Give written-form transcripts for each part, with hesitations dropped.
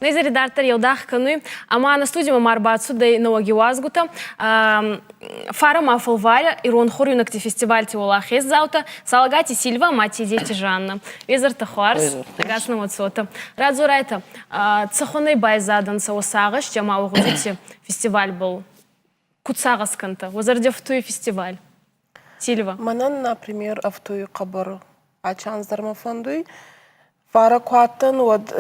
Незари дартар яудах кануй, ама на студии Марбацу да ноги уазгута. Фара мафалваря, ирон хорю накти фестиваль тиолахес заута, салагати Сильва, мати дети Жанна. Везер тахуарс, тагасна мацота. Радзурайта, цахонай бай задан са осагаш, тяма угудити фестиваль был. Куцагас канта, возардя в туй фестиваль. Сильва. Манан, например, автуй кабар ачанздарма фондуй. Фара куаттан вот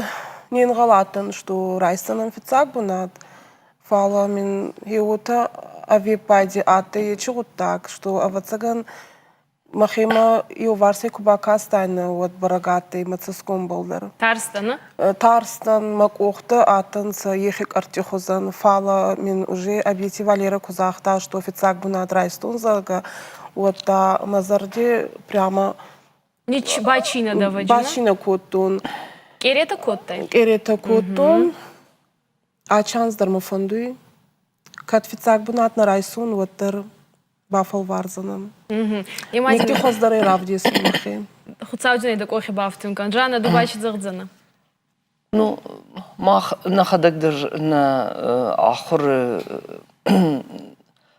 нин галатан, что райстанан фицак бунат. Фала мин хиута авипади аты чугут так, что авацаган махима и варсе кубакастайна вот барагаты мацаском болдар. Тарстана? Тарстан макухта атанса ехик артихозан. Фала мин уже объяти Валера кузахта, что фицак бунат райстун зага. Вот та мазарди прямо Нич бачина даваджина? бачина кутун. Керета коттай? Керета кутун. А чанздарма фондуй. Кат фицак бунат на райсун ваттар бафал варзанам. Никти хоздары равдис махи. Хуцаудзина да кохи бафтун канджана дубачит загдзана. Ну, мах нахадагдыр на ахур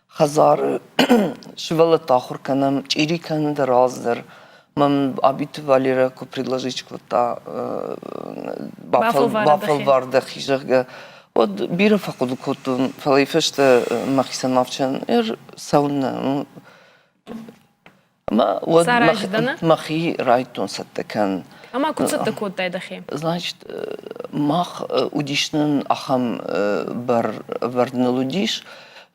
хазар швелет ахур канам чири кандер раздер. Мам обид Валера ко предложить квота бафал варда хижага. Вот бира факуду котун фалайфеште махисанавчан сауна. Ама вот махи райтун саттакан. Ама куцатта коттай дахи? Значит, мах удишнен ахам варднелудиш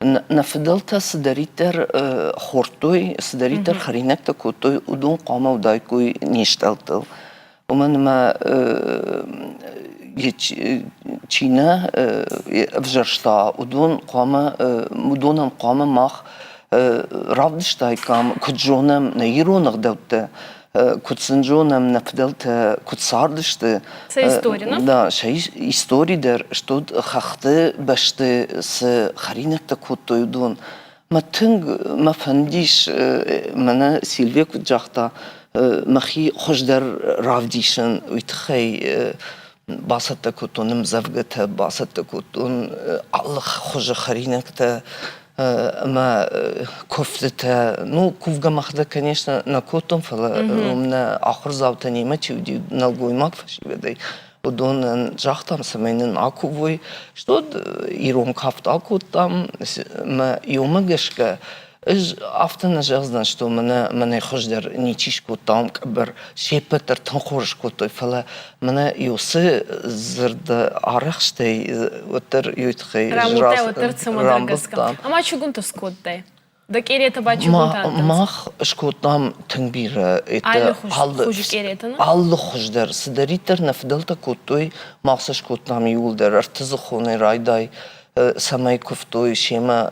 на фиделта сдаритер хортой сдаритер харинекта котой удун қама удайкой нешталтыл. Уманма чина вжершта удун қама мудунам қама мах равдыштайкам куджонам наиронах дәутте кутсынжонам нафделте кутсардышты. Це історія, да, шай история, что хахты башты с харинекта коттойдун. Матынг мафандиш мана Сильвия куджахта махи хождар равдишен уйтхай басатта коттоным завгата басатта коттон аллах хожа харинекта ما كفتة نو كوفجا مخده конечно на котом фала на ахур завтани ма чуди налгой макфаши ведай удон жахтам самайнын акувой что иром кафт акутам ма юмагашка إج أفتنا جازنا شتو منا يخجر نيتيش كوتام كبر شيبتر تنخورش كوتوي فلا منا يوسي زرد عرخشتي وتر يوتخي راموتا وتر تسمدرغسكا أما شو كنت سكوتاي دا كيريتا باتشو كنت ماخ شكوتام تنبير الله خوش كيريتا الله خجدر سدريتر نفدلتا كوتوي ماخ شكوتام يولدر ارتزخوني رايداي سماي كفتوي شيما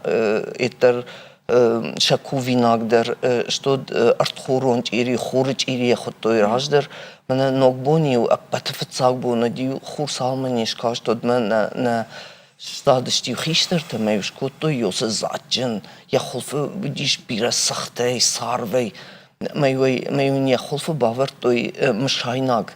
اتر شكوفيناقدر что артхурон ири хурч ири хоттой раждер мене ногбони апатфцагбо нади хурсалманишка что на стадышти хиштер меюш коттой ёс зачин я холф будиш бира сахтай сарвей меюни холф бавар той мшайнаг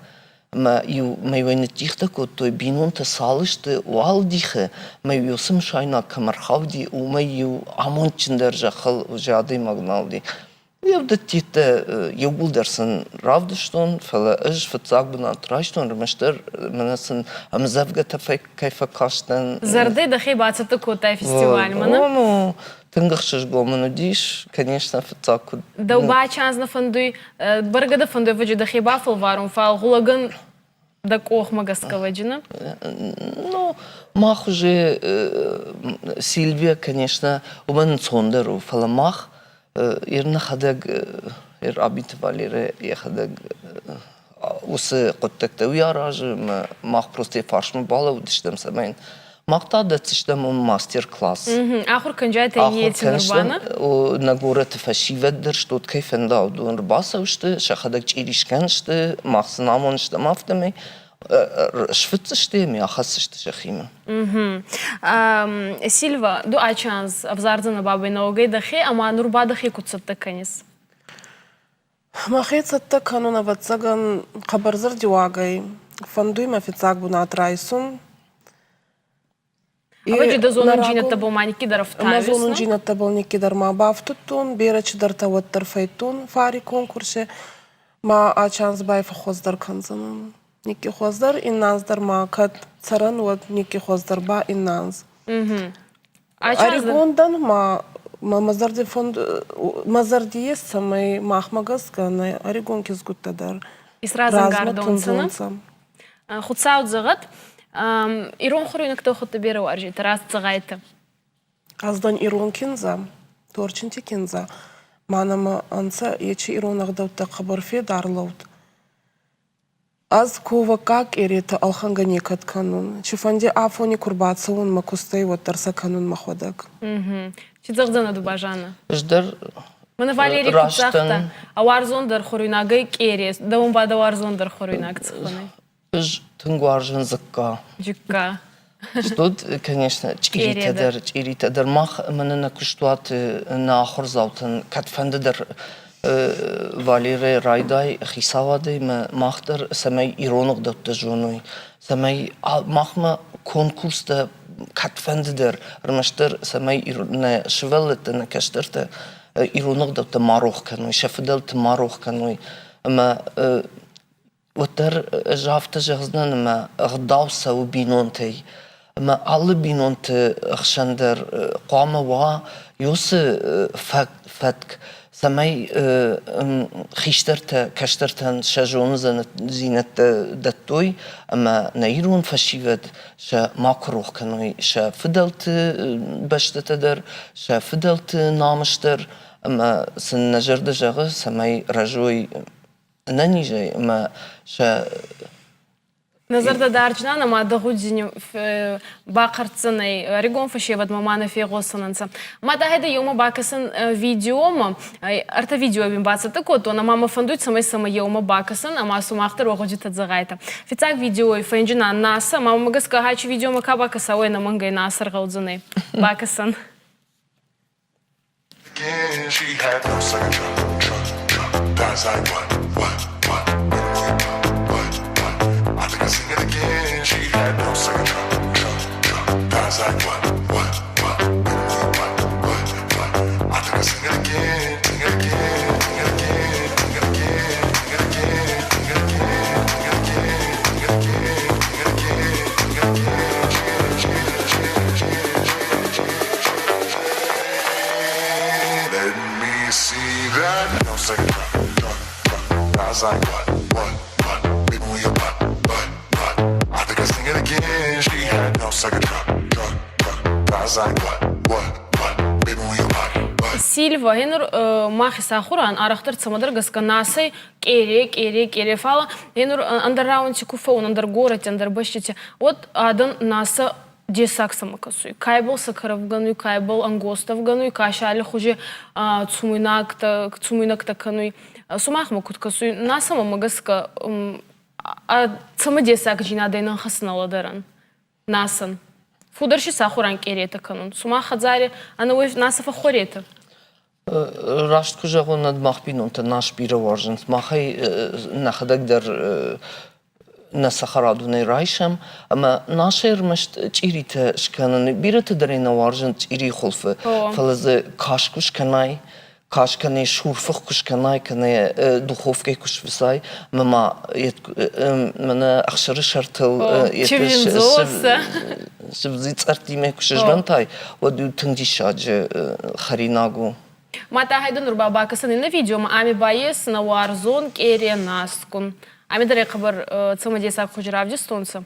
ما يوين تيختا كوتوي بينون تسالشت والديخه ما يوسم شاينا كمرخاودي وما يو عمون تشندرجا خل وجادي مغنالدي يبدا تيت يقول درسن رافدشتون فلا اج فتاق بنا تراشتون رمشتر منسن امزفقه تفك كيف كاشتن زردي دخي باتت كوتاي فيستيوال منا تنغخشش гомону диш, конечно, фитаку. Да убачанз на фондуй, баргада фондуй ваджи да хибафал варум фал гулаган да кох магаскаваджина. Ну, мах уже Сильвия, конечно, убан цондеру фаламах, ирна хадаг ир абит Валере я хадаг усы коттекте уяражы, мах просто фаршмы бала удиштем самайн. Макта да тиштем мастер-класс. Ахур канджайта иниетин урбана? На город фашиведдер, что ткайфен да удун рбаса ушты, шахадак чиришкен шты, махсын амон шты мафтами, швыцы шты, мяхасы шты шахима. Сильва, ду ачанс абзардзана бабай наогай дахи, ама нурба дахи куцатта канис? Махи цатта кануна ватсаган хабарзар дюагай, фандуй мафицаг бунат райсун, Ава жида зонун жинатта болмай никидаров Амазонун тавесна. жинатта бол никидар ма бафтуттун, берачидар таваттар фейтун, фари конкурсе. Ма ачанзбай фахоздар канзанын. Ники хоздар, иннанздар ма кад царан вот ники хоздар ба иннанз. Ачанздар. Орегондан ма мазарди фонд мазардиес самай махмагас гана Орегон кизгуттадар. Исразан гардон сына. тунзонсам. Худсаут зағат. Ирон хорюнакта хотта бері варжи. Тарас зағайты. Аздан ирон кинза, торчинти кинза. Манама анса ечи иронагдавта қабарфе дарлаут. Аз кова как эрета алхангане кат канун. Чифанде афони курбацаун макустай вот тарса канун махвадак. Чидзағдана дубажана. Ждар Мана Валерий Раштан. Куцахта. Аварзондар хорюнагай керес. Давун бада варзондар хорюнаг цханы. ж тынгуаржын зыкка. Джукка. Тут, конечно, чиритедер мах менена куштуат на хорзаутен катфендедер Валерий Райдай хисавады махтер самай иронок датта жонуй. Самай махма конкурста катфендедер рмаштер самай не швеллете не каштерте иронок датта марох кануй, шефедел марох кануй. Ама وتر جافت جهزنا ما غداوسا وبينونتي ما alle بينونت خشندر قامة وا يوس فتك سماي خيشترت كشترتن شجون زينت دتوي اما نيرون فشيفد شا ماكروخ كانوي شا فدلت بشتتدر شا فدلت نامشتر اما سن نجرد جغ سماي رجوي ننيجي ما شا Назарда дарчна нама дагудзиню бақарцынай Орегон фашеват мамана фегосынанса. Ма дагайда йома бакасын видеома, арта видео бим бацата кото, на мама фандует сама йома бакасын, ама сумахтар вахуджита загайта. Фицак видео и фэнджина наса, мама магас кагачи видеома ка бакаса ой на мангай насар галдзаны. Бакасын. She had no second truck. That's like what? I think I sing it again. She had no second truck. That's like what? I think I sing it again. Sing it again. Sing it again. Sing it again. Sing it again. Sing it again. Sing it again. Sing it again. Let me see that no second truck. That's like what? Baby, move your butt. I think I sing it again. She had no second truck. That's like what? Baby, move your butt. Сильва, генер махи сахуран, арахтар цамадар гасканасай, кере фала, генер андерраунти куфаун, андергорати, андербащите. Вот адан наса десак самакасуй. Кайбл сакаравгануй, кайбл ангоставгануй, кашали хуже цумуйнакта кануй. Сумахма куткасуй. Насама магаска цама десак жинадайнан хасналадаран. Насан. Фударши сахуран керета канун. Сумахадзари, ана уй насафа хорета. Рашт кужагон над махбинонта наш бироваржен. Махай нахадагдер насахарадуны райшам, ама нашер мышт чирита шкананы бирата дарена варжен чири холфы. Фалазы кашкуш канай, кашканы шурфах кушканай, каны духовкой кушвисай, мама мана ахшары шартыл Чевинзоса. Сибзиц артиме кушажвантай, воду тындишаджи харинагу. Мата хайдан урба бакасын на видео, ами баес на варзон кере наскун. Ами даре хабар цама десак хужравджи стонса.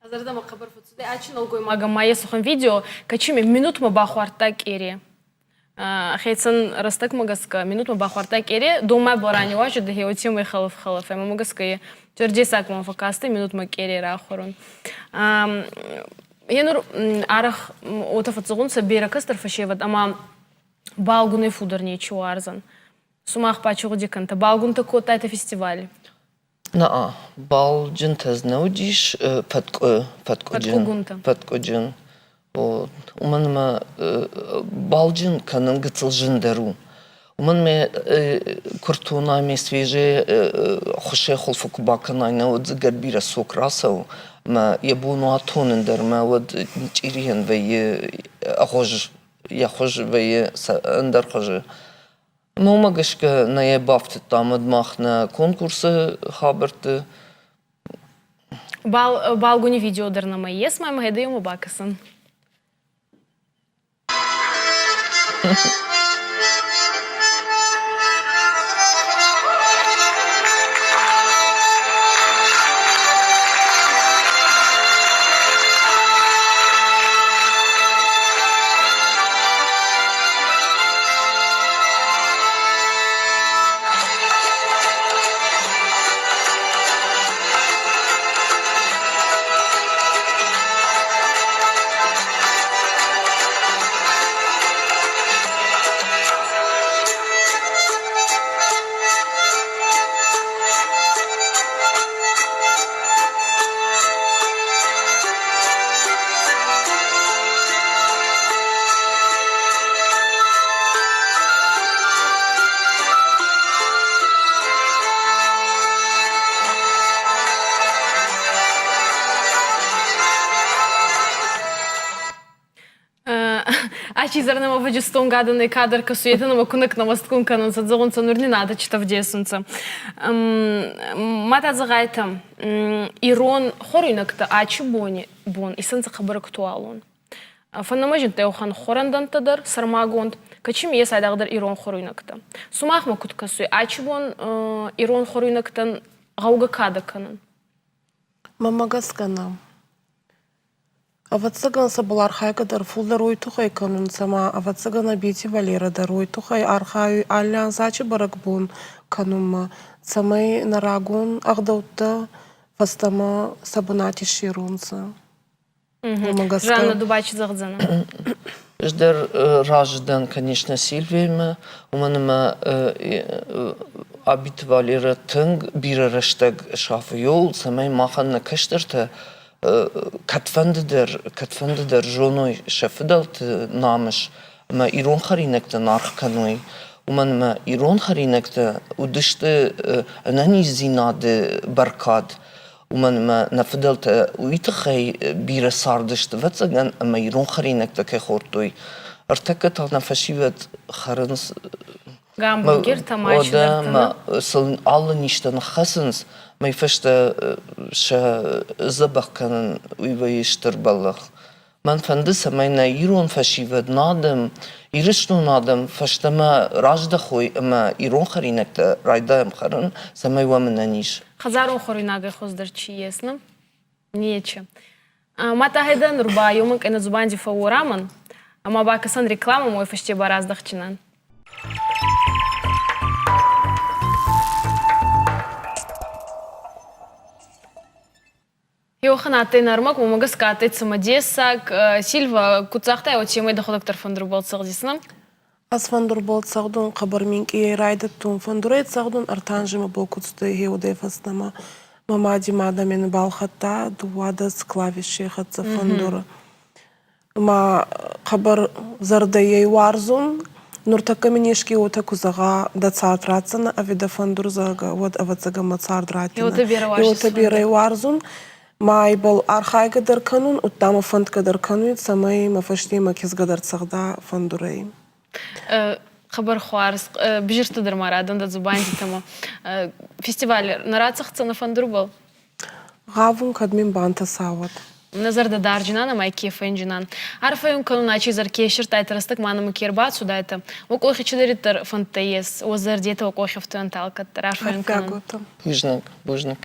Азарда ма хабар футсуде ачин олгой мага майя сухан видео, качиме минут ма бахуарта кере. Хейтсан растак магаска, минут мабахвартак эре, дома барани вашу, да хеотим и халф, ема магаска, твердесак мафакасты, минут макере рахорун. Енур арах отафацугун сабира кастер фашеват, ама балгуны фудер ничего арзан. Сумах пачу диканта, балгун тако тайта фестиваль. На, балджин тазнаудиш паткоджин. Уман ма балджин канын гыцылжин дару. Уман ме куртуна ме свеже хоше холфук бакан айна вот гарбира сокрасау. ما يبونوا عطون در ما ود نتيرين في أخوج يخوج في أندر خج ما قش كنا يبافت الطامد ماخنا كونكورس خابرت Балгуни видео дернама ес, мама геде йому бакасан. Ачи зарнама ваджистон гаданы кадр касуетанама кунак намасткун канан садзагунца нурнинада читав десунца. Мата загайтам ирон хоринакта ачи бони бон исанца хабар актуалун. Фанамажин теохан хорандан тадар сармагонд качим есайдагдар ирон хоринакта. Сумахма куткасуй ачи бон ирон хоринактан гауга када канан. Мамагасканам. Аватсаган сабыл архайгадар фулдар уйтухай канун сама аватсагана бити валера дар уйтухай архай аллян сачи баракбун канума самай нарагун агдаута фастама сабунати ширунца. Жанна Дубачи загдзана. Ждер раждан, конечно, Сильвима, уманма абит валера тынг бира раштаг шафьол самай махан на каштерта كتفندر جونوي شفدلت نامش ما إيرون خرينكتا نارخ كانوي ومن ما إيرون خرينكتا ودشت أناني زيناد بركاد ومن ما نفدلت ويتخي بير ساردشت فتسجن أما إيرون خرينكتا كخورتوي ارتكت أنا فشيوت خرنس Гамбургер, тамачи ما سل الله نيشتن خسنس ما يفشت شا زبخ كان ويشتر بلخ من فندس ما ينيرون فشيفد نادم يرشتو نادم فشت ما راجد خوي اما يرون خرينك رايدا خرن سما يومن نيش خزارون خوريناغي خوزدر چي يسنم نيچه ماتا هيدا نربا يومك انا زبان دي فورامن اما باكسان реклама мой фаште бараздахчинан. Йоханаты нармак, мумагас катет самодесак, Сильва куцахтай от семей доходоктор фандурбол сагдисна. Аз фандурбол сагдун кабарминки райдаттун фандурет сагдун артанжима болкуцты геодефаснама мамади мадамен балхата дуадас клавиши хатса фандура. Ма кабар зардаей варзун нуртака минешки ота кузага да цартратсана авида фандур зага вот авацага мацардратина. Йота бирай варзун ما يبل أرخاي قدر كانون قدام فند قدر كانون سماي ما فشتي ما كيس قدر تصغدا فندوري خبر خوارس بجرت در مرادن دا زبان تما فيستيفال نراتسخ на фандурбол غافون كدمين بانتا ساوت نظر دا دارجنان ما كيف انجنان عارفه يوم كانوا ناچي زر كيشر تايت رستك ما نم كيربات سودا это وكو خيچدريتر فانتيس وزر ديتا وكو خفتن талкат عارفه يوم كانوا بوجنك